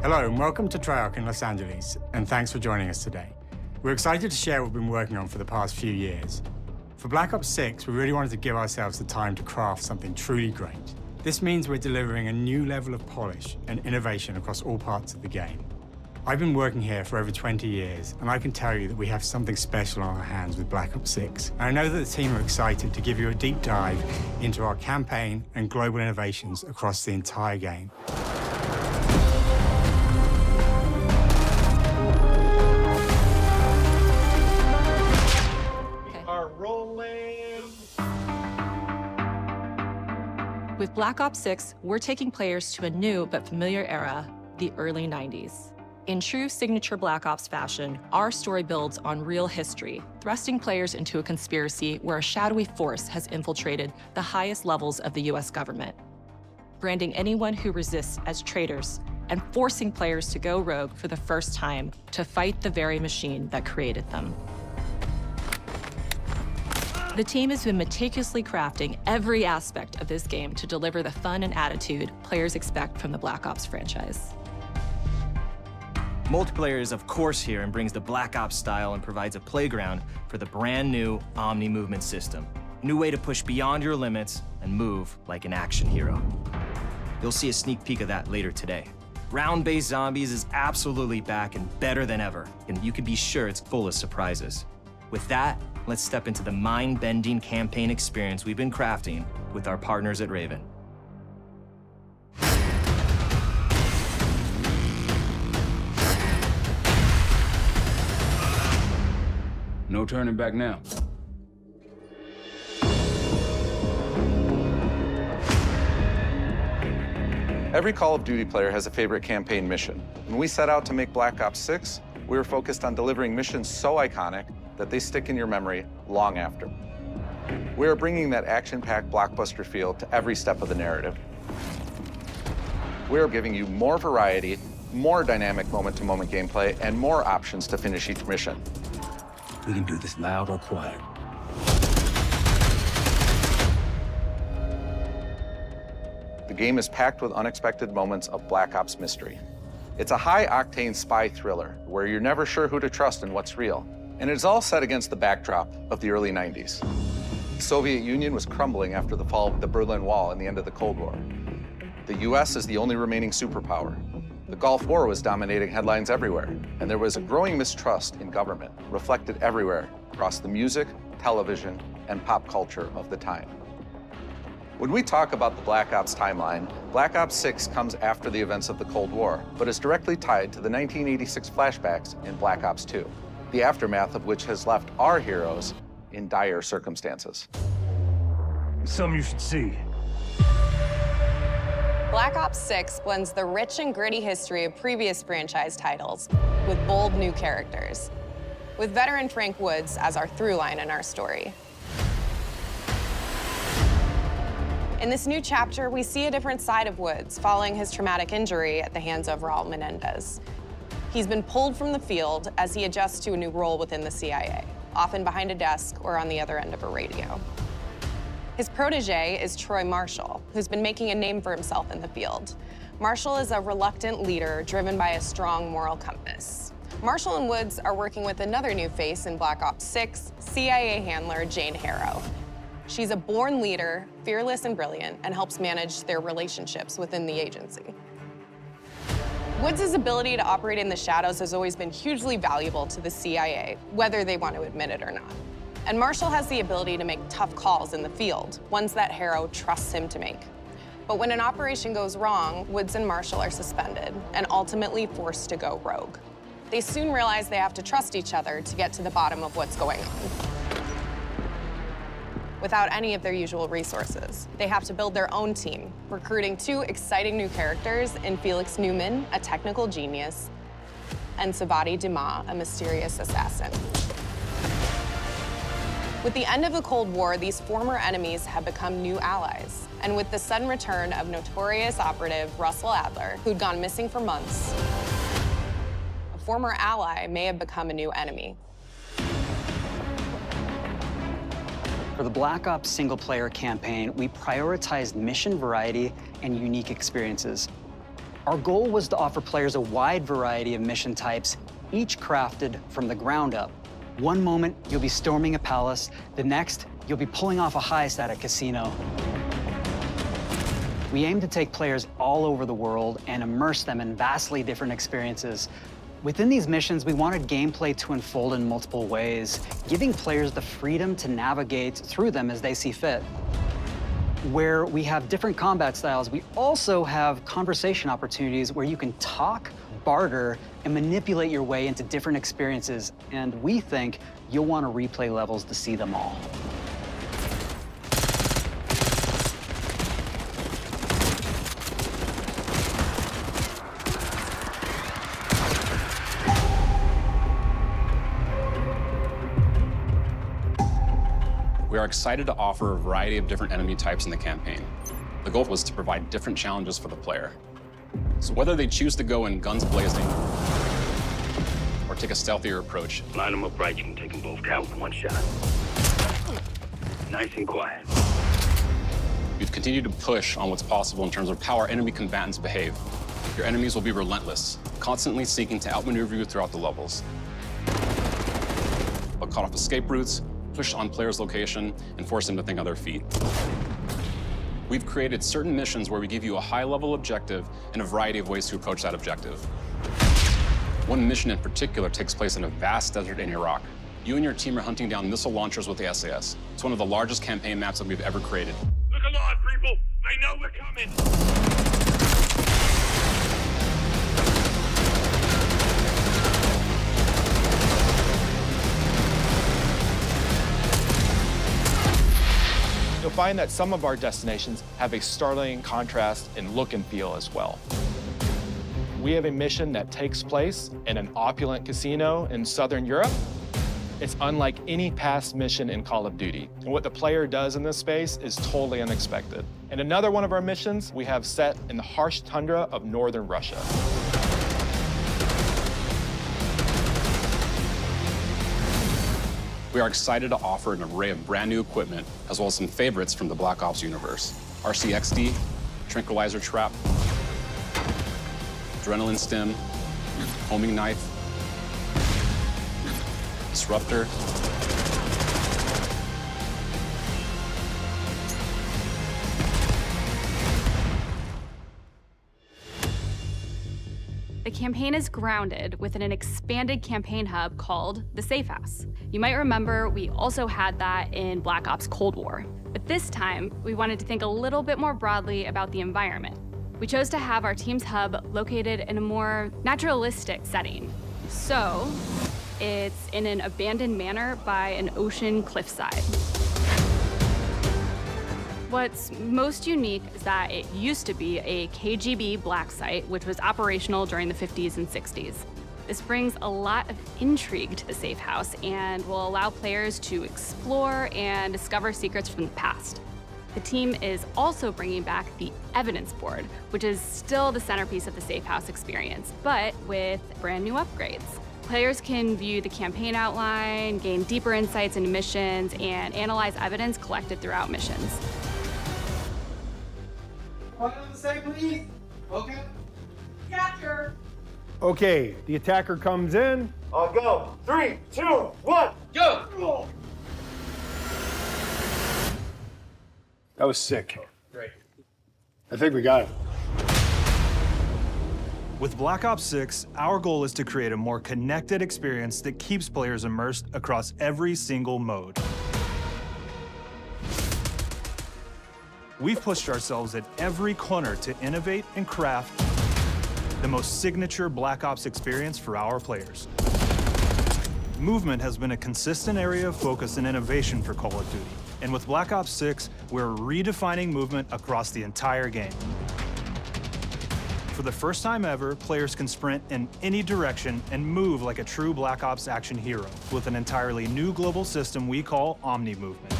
Hello and welcome to Treyarch in Los Angeles, and thanks for joining us today. We're excited to share what we've been working on for the past few years. For Black Ops 6, we really wanted to give ourselves the time to craft something truly great. This means we're delivering a new level of polish and innovation across all parts of the game. I've been working here for over 20 years, and I can tell you that we have something special on our hands with Black Ops 6. And I know that the team are excited to give you a deep dive into our campaign and global innovations across the entire game. With Black Ops 6, we're taking players to a new but familiar era, the early 90s. In true signature Black Ops fashion, our story builds on real history, thrusting players into a conspiracy where a shadowy force has infiltrated the highest levels of the US government, branding anyone who resists as traitors and forcing players to go rogue for the first time to fight the very machine that created them. The team has been meticulously crafting every aspect of this game to deliver the fun and attitude players expect from the Black Ops franchise. Multiplayer is of course here and brings the Black Ops style and provides a playground for the brand new Omni movement system. A new way to push beyond your limits and move like an action hero. You'll see a sneak peek of that later today. Round-based zombies is absolutely back and better than ever, and you can be sure it's full of surprises. With that, let's step into the mind-bending campaign experience we've been crafting with our partners at Raven. No turning back now. Every Call of Duty player has a favorite campaign mission. When we set out to make Black Ops 6, we were focused on delivering missions so iconic that they stick in your memory long after. We are bringing that action-packed blockbuster feel to every step of the narrative. We are giving you more variety, more dynamic moment-to-moment gameplay, and more options to finish each mission. We can do this loud or quiet. The game is packed with unexpected moments of Black Ops mystery. It's a high-octane spy thriller where you're never sure who to trust and what's real. And it's all set against the backdrop of the early 90s. The Soviet Union was crumbling after the fall of the Berlin Wall and the end of the Cold War. The US is the only remaining superpower. The Gulf War was dominating headlines everywhere, and there was a growing mistrust in government, reflected everywhere across the music, television, and pop culture of the time. When we talk about the Black Ops timeline, Black Ops 6 comes after the events of the Cold War, but is directly tied to the 1986 flashbacks in Black Ops 2, the aftermath of which has left our heroes in dire circumstances. Something you should see. Black Ops 6 blends the rich and gritty history of previous franchise titles with bold new characters, with veteran Frank Woods as our through line in our story. In this new chapter, we see a different side of Woods following his traumatic injury at the hands of Raul Menendez. He's been pulled from the field as he adjusts to a new role within the CIA, often behind a desk or on the other end of a radio. His protege is Troy Marshall, who's been making a name for himself in the field. Marshall is a reluctant leader driven by a strong moral compass. Marshall and Woods are working with another new face in Black Ops 6, CIA handler Jane Harrow. She's a born leader, fearless and brilliant, and helps manage their relationships within the agency. Woods' ability to operate in the shadows has always been hugely valuable to the CIA, whether they want to admit it or not. And Marshall has the ability to make tough calls in the field, ones that Harrow trusts him to make. But when an operation goes wrong, Woods and Marshall are suspended and ultimately forced to go rogue. They soon realize they have to trust each other to get to the bottom of what's going on. Without any of their usual resources, they have to build their own team, recruiting two exciting new characters in Felix Newman, a technical genius, and Savati Dumas, a mysterious assassin. With the end of the Cold War, these former enemies have become new allies. And with the sudden return of notorious operative Russell Adler, who'd gone missing for months, a former ally may have become a new enemy. For the Black Ops single-player campaign, we prioritized mission variety and unique experiences. Our goal was to offer players a wide variety of mission types, each crafted from the ground up. One moment, you'll be storming a palace. The next, you'll be pulling off a heist at a casino. We aim to take players all over the world and immerse them in vastly different experiences. Within these missions, we wanted gameplay to unfold in multiple ways, giving players the freedom to navigate through them as they see fit. Where we have different combat styles, we also have conversation opportunities where you can talk, barter, and manipulate your way into different experiences. And we think you'll want to replay levels to see them all. We are excited to offer a variety of different enemy types in the campaign. The goal was to provide different challenges for the player. So whether they choose to go in guns blazing or take a stealthier approach. Line them up right, you can take them both down with one shot. Nice and quiet. We've continued to push on what's possible in terms of how our enemy combatants behave. Your enemies will be relentless, constantly seeking to outmaneuver you throughout the levels. They'll cut off escape routes, push on players' location, and force them to think on their feet. We've created certain missions where we give you a high-level objective and a variety of ways to approach that objective. One mission in particular takes place in a vast desert in Iraq. You and your team are hunting down missile launchers with the SAS. It's one of the largest campaign maps that we've ever created. Look alive, people! They know we're coming! You'll find that some of our destinations have a startling contrast in look and feel as well. We have a mission that takes place in an opulent casino in Southern Europe. It's unlike any past mission in Call of Duty. And what the player does in this space is totally unexpected. And another one of our missions we have set in the harsh tundra of northern Russia. We are excited to offer an array of brand new equipment, as well as some favorites from the Black Ops universe. RCXD, Tranquilizer Trap, Adrenaline Stim, Homing Knife, Disruptor, The campaign is grounded within an expanded campaign hub called the Safe House. You might remember we also had that in Black Ops Cold War. But this time, we wanted to think a little bit more broadly about the environment. We chose to have our team's hub located in a more naturalistic setting. So, it's in an abandoned manor by an ocean cliffside. What's most unique is that it used to be a KGB black site, which was operational during the 50s and 60s. This brings a lot of intrigue to the Safe House and will allow players to explore and discover secrets from the past. The team is also bringing back the evidence board, which is still the centerpiece of the Safe House experience, but with brand new upgrades. Players can view the campaign outline, gain deeper insights into missions, and analyze evidence collected throughout missions. Please. Okay. Capture. Okay, the attacker comes in. I'll go. 3, 2, 1, go! That was sick. Great. I think we got it. With Black Ops 6, our goal is to create a more connected experience that keeps players immersed across every single mode. We've pushed ourselves at every corner to innovate and craft the most signature Black Ops experience for our players. Movement has been a consistent area of focus and innovation for Call of Duty. And with Black Ops 6, we're redefining movement across the entire game. For the first time ever, players can sprint in any direction and move like a true Black Ops action hero with an entirely new global system we call Omni Movement.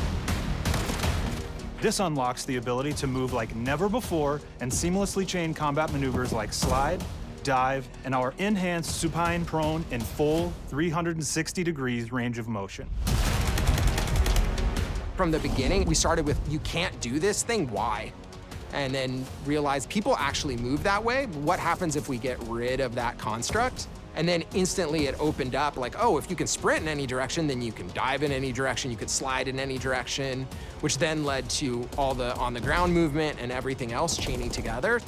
This unlocks the ability to move like never before and seamlessly chain combat maneuvers like slide, dive, and our enhanced supine prone in full 360 degrees range of motion. From the beginning, we started with, you can't do this thing, why? and then realize people actually move that way. What happens if we get rid of that construct? And then instantly it opened up like, oh, if you can sprint in any direction, then you can dive in any direction, you could slide in any direction, which then led to all the on-the-ground movement and everything else chaining together.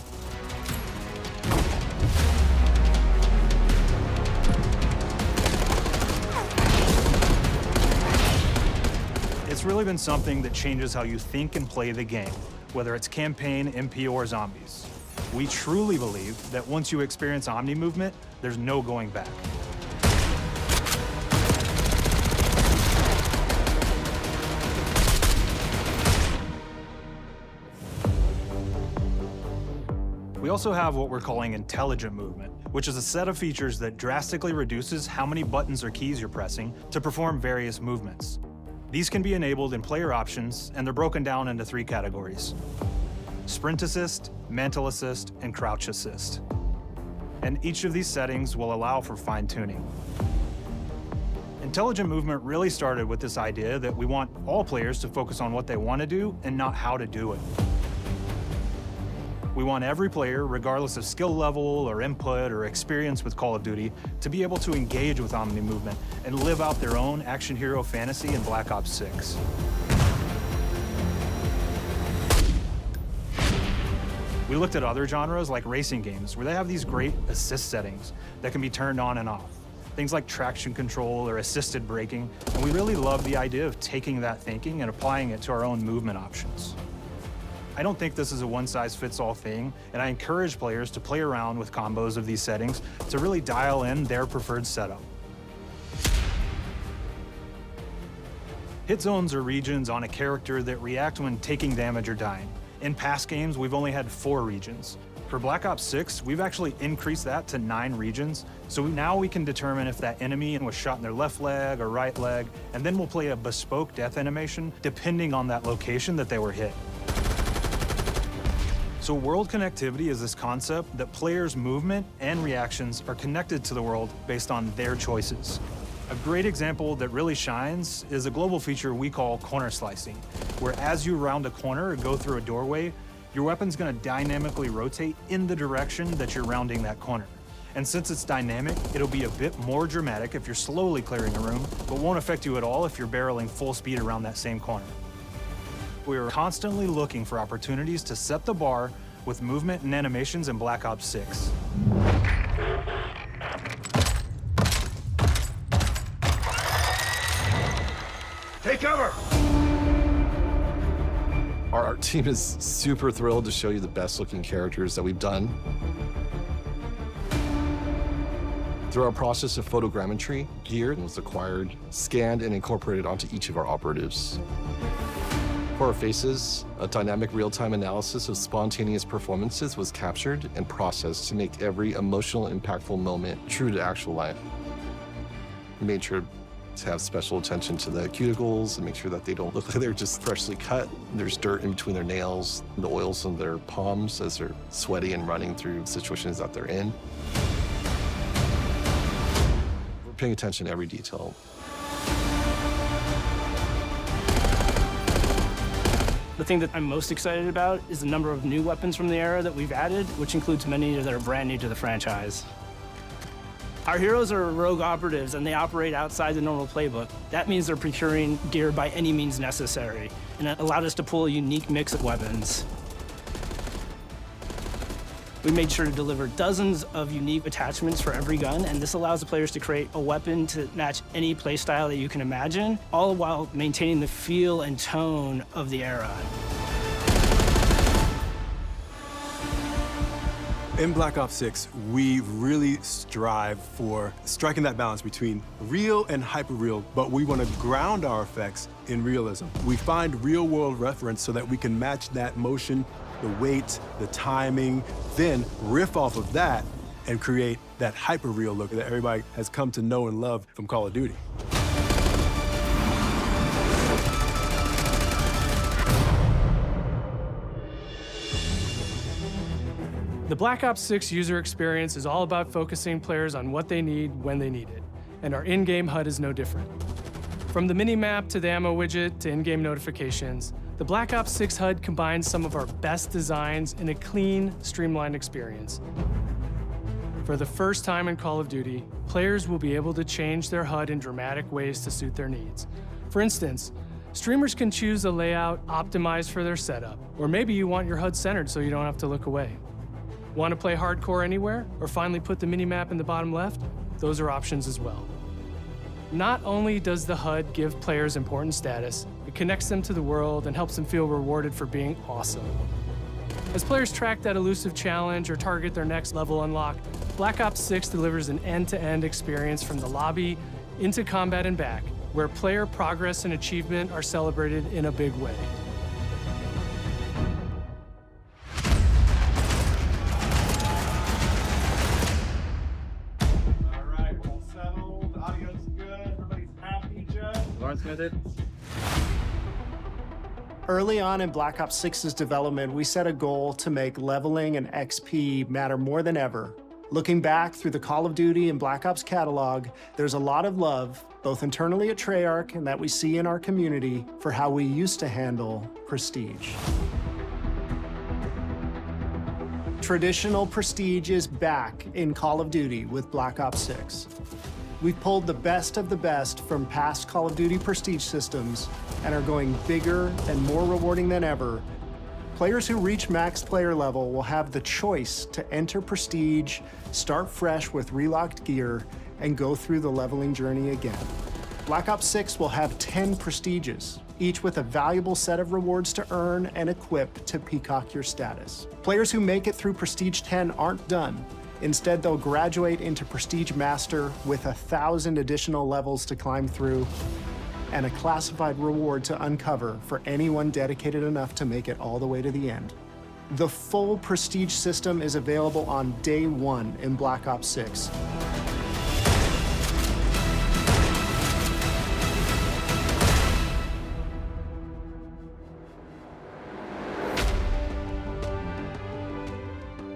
It's really been something that changes how you think and play the game, whether it's campaign, MP, or zombies. We truly believe that once you experience Omni movement, there's no going back. We also have what we're calling intelligent movement, which is a set of features that drastically reduces how many buttons or keys you're pressing to perform various movements. These can be enabled in player options, and they're broken down into 3 categories: sprint assist, mantle assist, and crouch assist. And each of these settings will allow for fine-tuning. Intelligent movement really started with this idea that we want all players to focus on what they want to do and not how to do it. We want every player, regardless of skill level or input or experience with Call of Duty, to be able to engage with Omni movement and live out their own action hero fantasy in Black Ops 6. We looked at other genres like racing games, where they have these great assist settings that can be turned on and off. Things like traction control or assisted braking, and we really love the idea of taking that thinking and applying it to our own movement options. I don't think this is a one-size-fits-all thing, and I encourage players to play around with combos of these settings to really dial in their preferred setup. Hit zones are regions on a character that react when taking damage or dying. In past games, we've only had 4 regions. For Black Ops 6, we've actually increased that to 9 regions, so now we can determine if that enemy was shot in their left leg or right leg, and then we'll play a bespoke death animation depending on that location that they were hit. So world connectivity is this concept that players' movement and reactions are connected to the world based on their choices. A great example that really shines is a global feature we call corner slicing, where as you round a corner or go through a doorway, your weapon's gonna dynamically rotate in the direction that you're rounding that corner. And since it's dynamic, it'll be a bit more dramatic if you're slowly clearing a room, but won't affect you at all if you're barreling full speed around that same corner. We are constantly looking for opportunities to set the bar with movement and animations in Black Ops 6. Take cover! Our art team is super thrilled to show you the best looking characters that we've done. Through our process of photogrammetry, gear was acquired, scanned, and incorporated onto each of our operatives. For our faces, a dynamic real-time analysis of spontaneous performances was captured and processed to make every emotional, impactful moment true to actual life. We made sure to have special attention to the cuticles and make sure that they don't look like they're just freshly cut. There's dirt in between their nails, the oils on their palms as they're sweaty and running through situations that they're in. We're paying attention to every detail. The thing that I'm most excited about is the number of new weapons from the era that we've added, which includes many that are brand new to the franchise. Our heroes are rogue operatives, and they operate outside the normal playbook. That means they're procuring gear by any means necessary, and it allowed us to pull a unique mix of weapons. We made sure to deliver dozens of unique attachments for every gun, and this allows the players to create a weapon to match any playstyle that you can imagine, all while maintaining the feel and tone of the era. In Black Ops 6, we really strive for striking that balance between real and hyper-real, but we want to ground our effects in realism. We find real-world reference so that we can match that motion, the weight, the timing, then riff off of that and create that hyper-real look that everybody has come to know and love from Call of Duty. The Black Ops 6 user experience is all about focusing players on what they need when they need it, and our in-game HUD is no different. From the mini-map to the ammo widget to in-game notifications, The Black Ops 6 HUD combines some of our best designs in a clean, streamlined experience. For the first time in Call of Duty, players will be able to change their HUD in dramatic ways to suit their needs. For instance, streamers can choose a layout optimized for their setup, or maybe you want your HUD centered so you don't have to look away. Want to play hardcore anywhere, or finally put the minimap in the bottom left? Those are options as well. Not only does the HUD give players important status, it connects them to the world and helps them feel rewarded for being awesome. As players track that elusive challenge or target their next level unlock, Black Ops 6 delivers an end-to-end experience from the lobby into combat and back, where player progress and achievement are celebrated in a big way. All right, we're all settled. Audio's good. Everybody's happy, Jeff? Lawrence with it. Early on in Black Ops 6's development, we set a goal to make leveling and XP matter more than ever. Looking back through the Call of Duty and Black Ops catalog, there's a lot of love, both internally at Treyarch and that we see in our community, for how we used to handle prestige. Traditional prestige is back in Call of Duty with Black Ops 6. We've pulled the best of the best from past Call of Duty prestige systems and are going bigger and more rewarding than ever. Players who reach max player level will have the choice to enter prestige, start fresh with relocked gear, and go through the leveling journey again. Black Ops 6 will have 10 prestiges, each with a valuable set of rewards to earn and equip to peacock your status. Players who make it through Prestige 10 aren't done. Instead, they'll graduate into Prestige Master with 1,000 additional levels to climb through and a classified reward to uncover for anyone dedicated enough to make it all the way to the end. The full Prestige system is available on day one in Black Ops 6.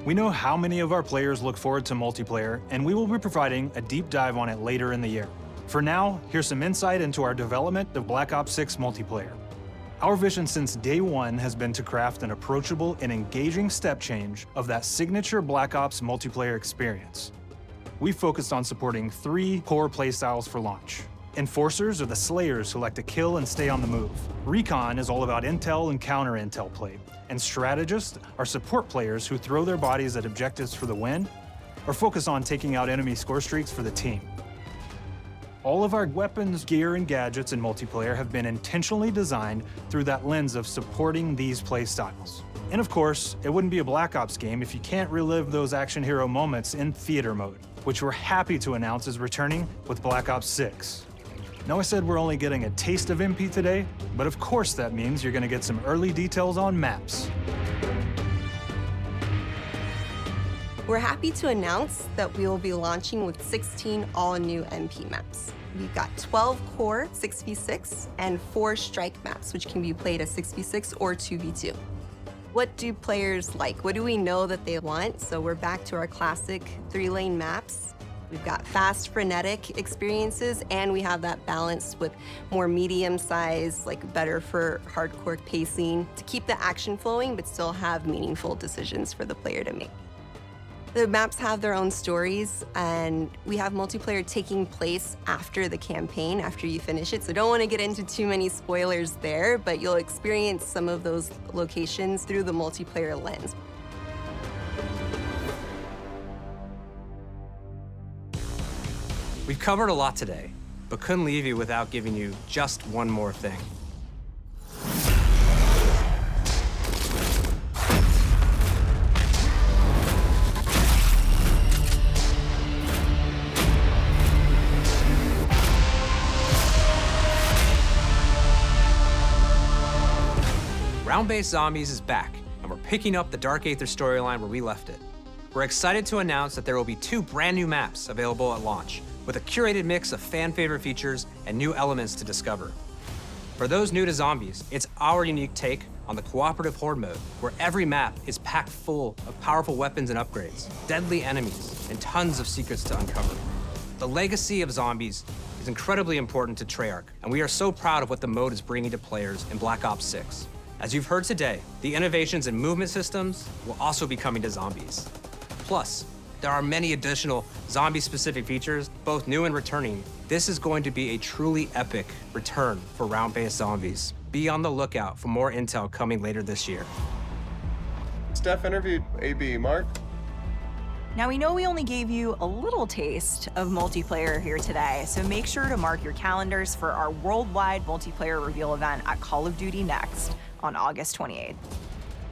We know how many of our players look forward to multiplayer, and we will be providing a deep dive on it later in the year. For now, here's some insight into our development of Black Ops 6 multiplayer. Our vision since day one has been to craft an approachable and engaging step change of that signature Black Ops multiplayer experience. We focused on supporting 3 core playstyles for launch. Enforcers are the slayers who like to kill and stay on the move. Recon is all about intel and counter-intel play. And strategists are support players who throw their bodies at objectives for the win or focus on taking out enemy score streaks for the team. All of our weapons, gear, and gadgets in multiplayer have been intentionally designed through that lens of supporting these play styles. And of course, it wouldn't be a Black Ops game if you can't relive those action hero moments in theater mode, which we're happy to announce is returning with Black Ops 6. Now, I said we're only getting a taste of MP today, but of course that means you're gonna get some early details on maps. We're happy to announce that we will be launching with 16 all-new MP maps. We've got 12 core 6v6 and 4 strike maps, which can be played as 6v6 or 2v2. What do players like? What do we know that they want? So we're back to our classic 3-lane maps. We've got fast, frenetic experiences, and we have that balance with more medium size, like better for hardcore pacing, to keep the action flowing, but still have meaningful decisions for the player to make. The maps have their own stories, and we have multiplayer taking place after the campaign, after you finish it. So don't want to get into too many spoilers there, but you'll experience some of those locations through the multiplayer lens. We've covered a lot today, but couldn't leave you without giving you just one more thing. Round-based Zombies is back, and we're picking up the Dark Aether storyline where we left it. We're excited to announce that there will be 2 brand new maps available at launch, with a curated mix of fan-favorite features and new elements to discover. For those new to Zombies, it's our unique take on the cooperative horde mode, where every map is packed full of powerful weapons and upgrades, deadly enemies, and tons of secrets to uncover. The legacy of Zombies is incredibly important to Treyarch, and we are so proud of what the mode is bringing to players in Black Ops 6. As you've heard today, the innovations in movement systems will also be coming to zombies. Plus, there are many additional zombie-specific features, both new and returning. This is going to be a truly epic return for round-based zombies. Be on the lookout for more intel coming later this year. Steph interviewed AB. Mark? Now, we know we only gave you a little taste of multiplayer here today, so make sure to mark your calendars for our worldwide multiplayer reveal event at Call of Duty Next on August 28th.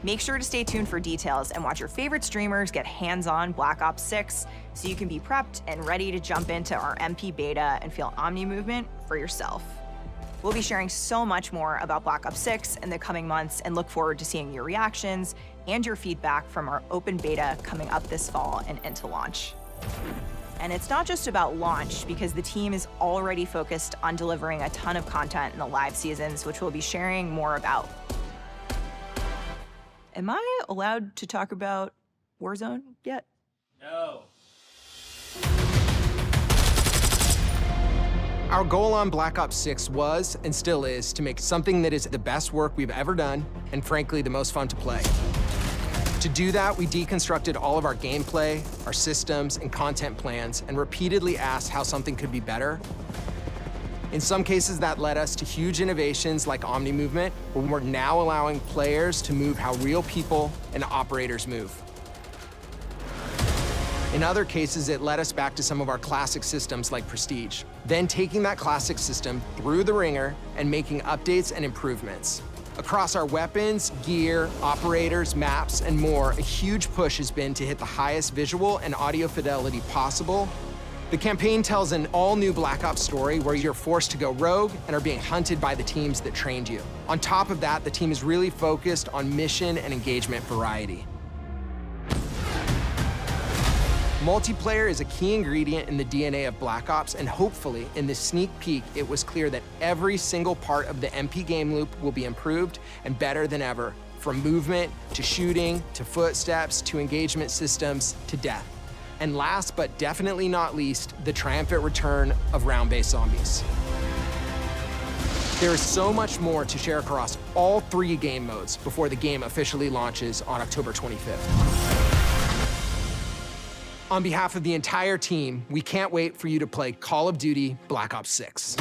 Make sure to stay tuned for details and watch your favorite streamers get hands-on Black Ops 6 so you can be prepped and ready to jump into our MP beta and feel Omni movement for yourself. We'll be sharing so much more about Black Ops 6 in the coming months and look forward to seeing your reactions and your feedback from our open beta coming up this fall and into launch. And it's not just about launch, because the team is already focused on delivering a ton of content in the live seasons, which we'll be sharing more about. Am I allowed to talk about Warzone yet? No. Our goal on Black Ops 6 was, and still is, to make something that is the best work we've ever done, and frankly, the most fun to play. To do that, we deconstructed all of our gameplay, our systems, and content plans, and repeatedly asked how something could be better. In some cases, that led us to huge innovations like Omni movement, where we're now allowing players to move how real people and operators move. In other cases, it led us back to some of our classic systems like Prestige, then taking that classic system through the ringer and making updates and improvements. Across our weapons, gear, operators, maps, and more, a huge push has been to hit the highest visual and audio fidelity possible. The campaign tells an all-new Black Ops story where you're forced to go rogue and are being hunted by the teams that trained you. On top of that, the team is really focused on mission and engagement variety. Multiplayer is a key ingredient in the DNA of Black Ops, and hopefully, in this sneak peek, it was clear that every single part of the MP game loop will be improved and better than ever, from movement, to shooting, to footsteps, to engagement systems, to death. And last but definitely not least, the triumphant return of round-based zombies. There is so much more to share across all 3 game modes before the game officially launches on October 25th. On behalf of the entire team, we can't wait for you to play Call of Duty Black Ops 6.